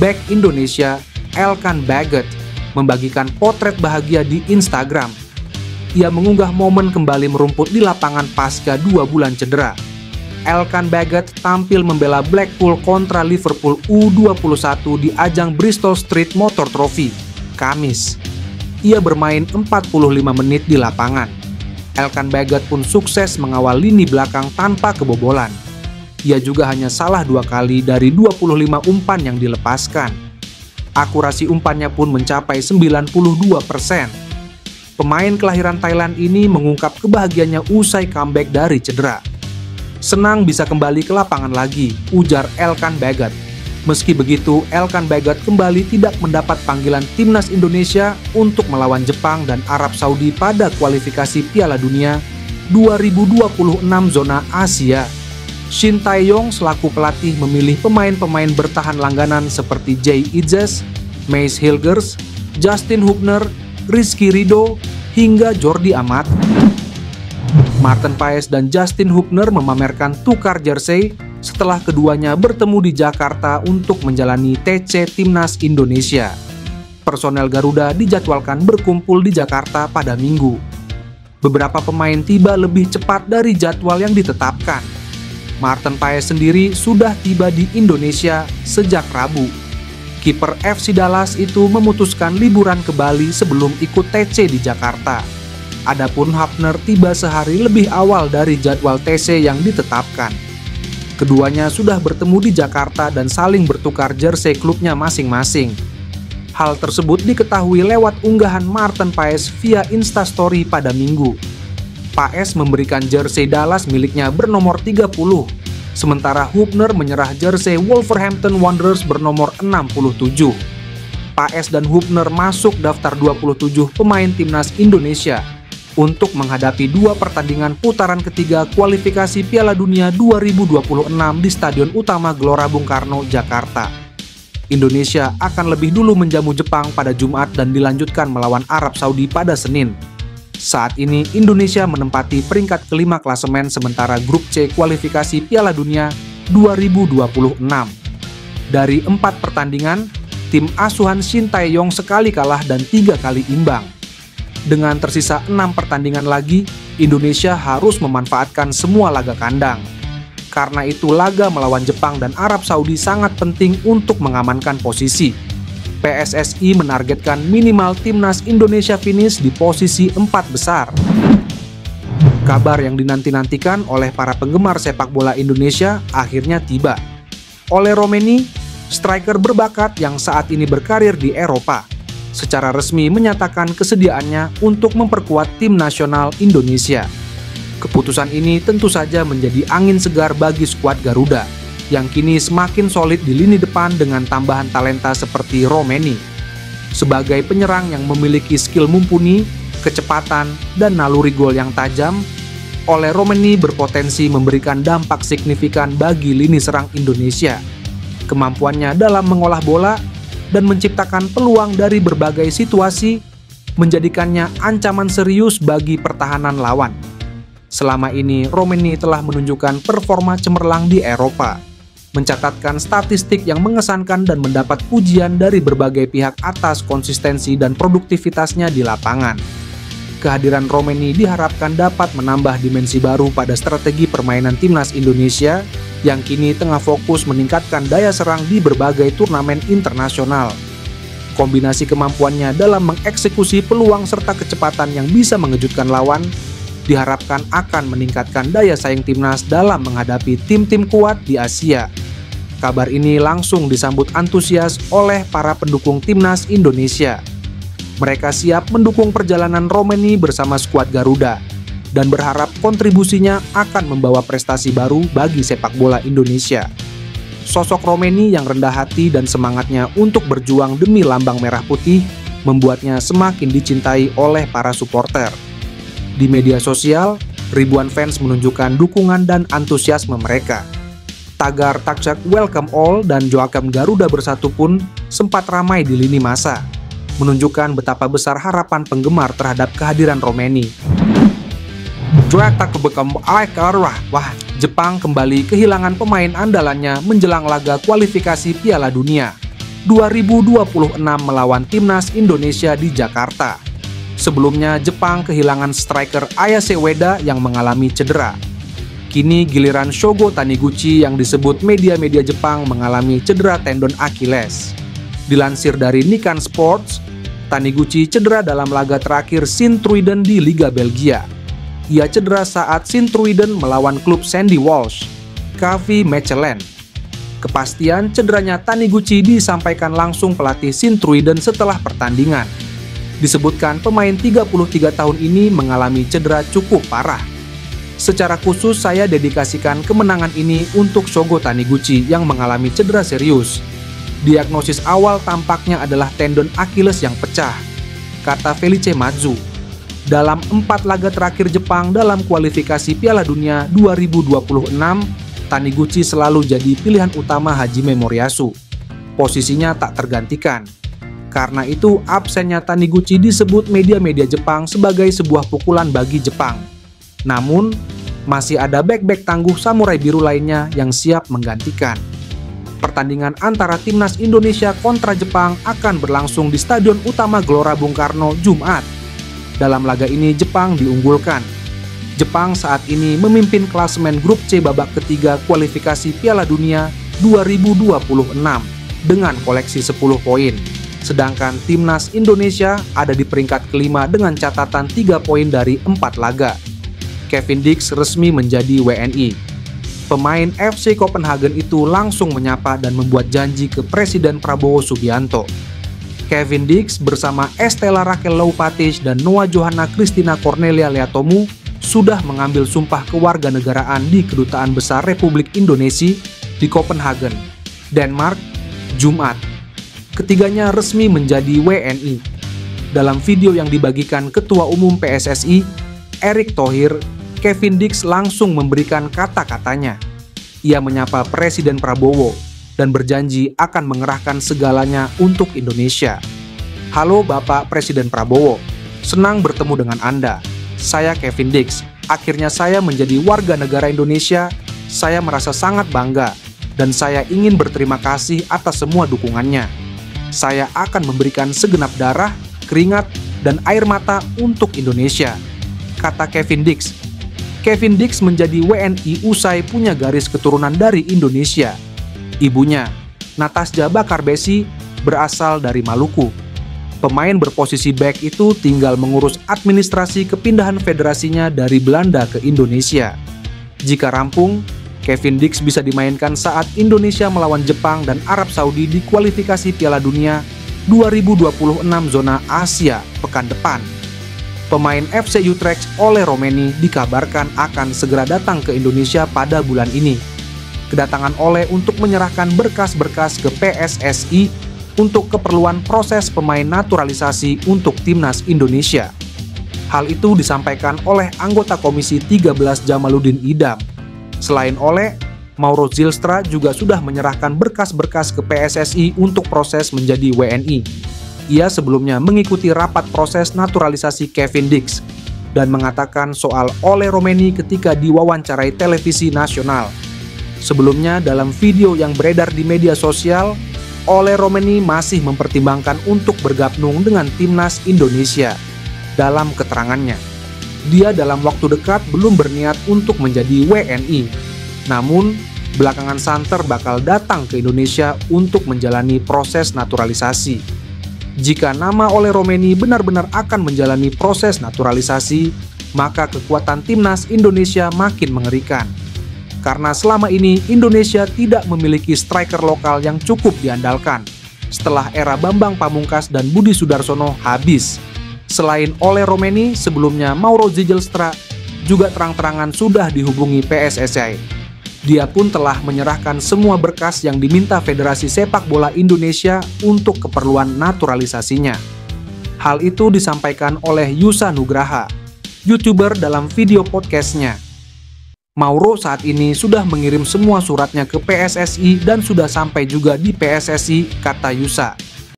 back Indonesia, Elkan Bagot, membagikan potret bahagia di Instagram. Ia mengunggah momen kembali merumput di lapangan pasca 2 bulan cedera. Elkan Bagot tampil membela Blackpool kontra Liverpool U21 di ajang Bristol Street Motor Trophy, Kamis. Ia bermain 45 menit di lapangan. Elkan Bagot pun sukses mengawal lini belakang tanpa kebobolan. Ia juga hanya salah 2 kali dari 25 umpan yang dilepaskan. Akurasi umpannya pun mencapai 92%. Pemain kelahiran Thailand ini mengungkap kebahagiaannya usai comeback dari cedera. "Senang bisa kembali ke lapangan lagi," ujar Elkan Bagot. Meski begitu, Elkan Bagot kembali tidak mendapat panggilan timnas Indonesia untuk melawan Jepang dan Arab Saudi pada kualifikasi Piala Dunia 2026 zona Asia. Shin Tae-yong selaku pelatih memilih pemain-pemain bertahan langganan seperti Jay Itzes, Mace Hilgers, Justin Hubner, Rizky Ridho, hingga Jordi Amat. Maarten Paes dan Justin Hubner memamerkan tukar jersey setelah keduanya bertemu di Jakarta untuk menjalani TC Timnas Indonesia. Personel Garuda dijadwalkan berkumpul di Jakarta pada Minggu. Beberapa pemain tiba lebih cepat dari jadwal yang ditetapkan. Maarten Paes sendiri sudah tiba di Indonesia sejak Rabu. Kiper FC Dallas itu memutuskan liburan ke Bali sebelum ikut TC di Jakarta. Adapun Hubner tiba sehari lebih awal dari jadwal TC yang ditetapkan. Keduanya sudah bertemu di Jakarta dan saling bertukar jersey klubnya masing-masing. Hal tersebut diketahui lewat unggahan Maarten Paes via Instastory pada Minggu. Paes memberikan jersey Dallas miliknya bernomor 30, sementara Hubner menyerah jersey Wolverhampton Wanderers bernomor 67. Paes dan Hubner masuk daftar 27 pemain timnas Indonesia untuk menghadapi 2 pertandingan putaran ketiga kualifikasi Piala Dunia 2026 di Stadion Utama Gelora Bung Karno, Jakarta. Indonesia akan lebih dulu menjamu Jepang pada Jumat dan dilanjutkan melawan Arab Saudi pada Senin. Saat ini Indonesia menempati peringkat kelima klasemen sementara grup C kualifikasi Piala Dunia 2026. Dari 4 pertandingan, tim asuhan Shin Tae-yong sekali kalah dan 3 kali imbang. Dengan tersisa 6 pertandingan lagi, Indonesia harus memanfaatkan semua laga kandang. Karena itu laga melawan Jepang dan Arab Saudi sangat penting untuk mengamankan posisi. PSSI menargetkan minimal timnas Indonesia finish di posisi 4 besar. Kabar yang dinanti-nantikan oleh para penggemar sepak bola Indonesia akhirnya tiba. Ole Romeni, striker berbakat yang saat ini berkarir di Eropa, secara resmi menyatakan kesediaannya untuk memperkuat tim nasional Indonesia. Keputusan ini tentu saja menjadi angin segar bagi skuad Garuda, yang kini semakin solid di lini depan dengan tambahan talenta seperti Romeni. Sebagai penyerang yang memiliki skill mumpuni, kecepatan, dan naluri gol yang tajam, Ole Romeni berpotensi memberikan dampak signifikan bagi lini serang Indonesia. Kemampuannya dalam mengolah bola dan menciptakan peluang dari berbagai situasi menjadikannya ancaman serius bagi pertahanan lawan. Selama ini, Romeni telah menunjukkan performa cemerlang di Eropa, mencatatkan statistik yang mengesankan dan mendapat pujian dari berbagai pihak atas konsistensi dan produktivitasnya di lapangan. Kehadiran Romeni diharapkan dapat menambah dimensi baru pada strategi permainan timnas Indonesia yang kini tengah fokus meningkatkan daya serang di berbagai turnamen internasional. Kombinasi kemampuannya dalam mengeksekusi peluang serta kecepatan yang bisa mengejutkan lawan diharapkan akan meningkatkan daya saing timnas dalam menghadapi tim-tim kuat di Asia. Kabar ini langsung disambut antusias oleh para pendukung timnas Indonesia. Mereka siap mendukung perjalanan Romeni bersama skuad Garuda dan berharap kontribusinya akan membawa prestasi baru bagi sepak bola Indonesia. Sosok Romeni yang rendah hati dan semangatnya untuk berjuang demi lambang merah putih membuatnya semakin dicintai oleh para supporter. Di media sosial, ribuan fans menunjukkan dukungan dan antusiasme mereka. Tagar Takshak Welcome All dan Joachim Garuda Bersatu pun sempat ramai di lini masa, menunjukkan betapa besar harapan penggemar terhadap kehadiran Romeni. Wah, Jepang kembali kehilangan pemain andalannya menjelang laga kualifikasi Piala Dunia. 2026 melawan Timnas Indonesia di Jakarta. Sebelumnya, Jepang kehilangan striker Ayase Ueda yang mengalami cedera. Kini giliran Shogo Taniguchi yang disebut media-media Jepang mengalami cedera tendon Achilles. Dilansir dari Nikkan Sports, Taniguchi cedera dalam laga terakhir Sint-Truiden di Liga Belgia. Ia cedera saat Sint-Truiden melawan klub Sandy Walsh, KV Mechelen. Kepastian cederanya Taniguchi disampaikan langsung pelatih Sint-Truiden setelah pertandingan. Disebutkan pemain 33 tahun ini mengalami cedera cukup parah. Secara khusus saya dedikasikan kemenangan ini untuk Shogo Taniguchi yang mengalami cedera serius. Diagnosis awal tampaknya adalah tendon Achilles yang pecah, kata Felice Mazzu. Dalam 4 laga terakhir Jepang dalam kualifikasi Piala Dunia 2026, Taniguchi selalu jadi pilihan utama Hajime Moriyasu. Posisinya tak tergantikan. Karena itu, absennya Taniguchi disebut media-media Jepang sebagai sebuah pukulan bagi Jepang. Namun, masih ada bek-bek tangguh samurai biru lainnya yang siap menggantikan. Pertandingan antara Timnas Indonesia kontra Jepang akan berlangsung di Stadion Utama Gelora Bung Karno Jumat. Dalam laga ini Jepang diunggulkan. Jepang saat ini memimpin klasemen grup C babak ketiga kualifikasi Piala Dunia 2026 dengan koleksi 10 poin. Sedangkan Timnas Indonesia ada di peringkat kelima dengan catatan 3 poin dari 4 laga. Kevin Dix resmi menjadi WNI. Pemain FC Copenhagen itu langsung menyapa dan membuat janji ke Presiden Prabowo Subianto. Kevin Dix bersama Estella Raquel Loupatic dan Noah Johanna Christina Cornelia Leatomu sudah mengambil sumpah kewarganegaraan di Kedutaan Besar Republik Indonesia di Copenhagen, Denmark, Jumat. Ketiganya resmi menjadi WNI. Dalam video yang dibagikan Ketua Umum PSSI, Erick Thohir, Kevin Dix langsung memberikan kata-katanya. Ia menyapa Presiden Prabowo dan berjanji akan mengerahkan segalanya untuk Indonesia. Halo Bapak Presiden Prabowo, senang bertemu dengan Anda. Saya Kevin Dix. Akhirnya saya menjadi warga negara Indonesia. Saya merasa sangat bangga dan saya ingin berterima kasih atas semua dukungannya. Saya akan memberikan segenap darah, keringat, dan air mata untuk Indonesia, kata Kevin Dix. Kevin Dix menjadi WNI usai punya garis keturunan dari Indonesia. Ibunya, Natasja Bakarbesi, berasal dari Maluku. Pemain berposisi back itu tinggal mengurus administrasi kepindahan federasinya dari Belanda ke Indonesia. Jika rampung, Kevin Dix bisa dimainkan saat Indonesia melawan Jepang dan Arab Saudi di kualifikasi Piala Dunia 2026 zona Asia pekan depan. Pemain FC Utrecht Ole Romeni dikabarkan akan segera datang ke Indonesia pada bulan ini. Kedatangan Ole untuk menyerahkan berkas-berkas ke PSSI untuk keperluan proses pemain naturalisasi untuk Timnas Indonesia. Hal itu disampaikan oleh anggota Komisi 13 Jamaluddin Idam. Selain Ole, Mauro Zylstra juga sudah menyerahkan berkas-berkas ke PSSI untuk proses menjadi WNI. Ia sebelumnya mengikuti rapat proses naturalisasi Kevin Dix dan mengatakan soal Ole Romeni ketika diwawancarai televisi nasional. Sebelumnya dalam video yang beredar di media sosial, Ole Romeni masih mempertimbangkan untuk bergabung dengan Timnas Indonesia. Dalam keterangannya, dia dalam waktu dekat belum berniat untuk menjadi WNI. Namun, belakangan santer bakal datang ke Indonesia untuk menjalani proses naturalisasi. Jika nama Ole Romeni benar-benar akan menjalani proses naturalisasi, maka kekuatan Timnas Indonesia makin mengerikan. Karena selama ini Indonesia tidak memiliki striker lokal yang cukup diandalkan setelah era Bambang Pamungkas dan Budi Sudarsono habis. Selain Ole Romeni, sebelumnya Mauro Zylstra juga terang-terangan sudah dihubungi PSSI. Dia pun telah menyerahkan semua berkas yang diminta Federasi Sepak Bola Indonesia untuk keperluan naturalisasinya. Hal itu disampaikan oleh Yusa Nugraha, YouTuber dalam video podcastnya. Mauro saat ini sudah mengirim semua suratnya ke PSSI dan sudah sampai juga di PSSI, kata Yusa.